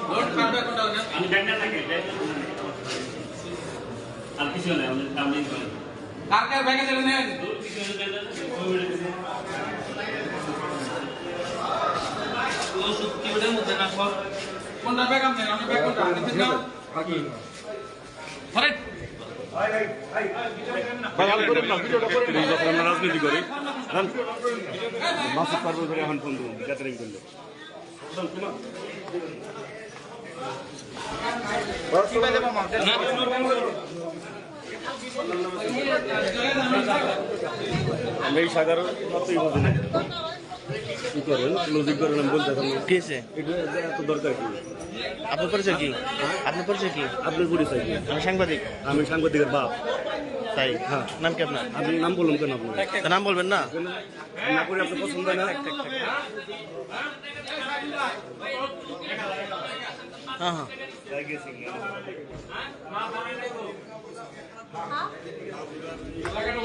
load খাবে কোনটা না আমি ব্যাংকে থাকি আর কিছু না আমি কাম নেই করি কার কার ব্যাগে চলে নেন ও সত্যি ওটার মধ্যে না সব কোনটা ব্যাগ আপনি আমি ব্যাগ কোনটা নিতে নাও আরে ভাই আমি করে না ভিডিওটা করে না যখন আমরা রাজনীতি করি মাসুদ পারবো ধরে এখন ফোন দেবো গ্যাদারিং করলে আমি এই সাধারণ মতই বুঝি না কি করেন লজিক করেন আমি বলতে কি আছে এটা এত দরকার কি আপনার পরিচয় কি আপনার পরিচয় কি আপনার পরিচয় কি আমি সাংবাদিক আমি সাংবাদিকের বাপ তাই হ্যাঁ নাম কি আপনার আপনি নাম বলুন কেন আপনার তা নাম বলবেন না না করে আপনার পছন্দ হয় না হ্যাঁ হ্যাঁ লাগানো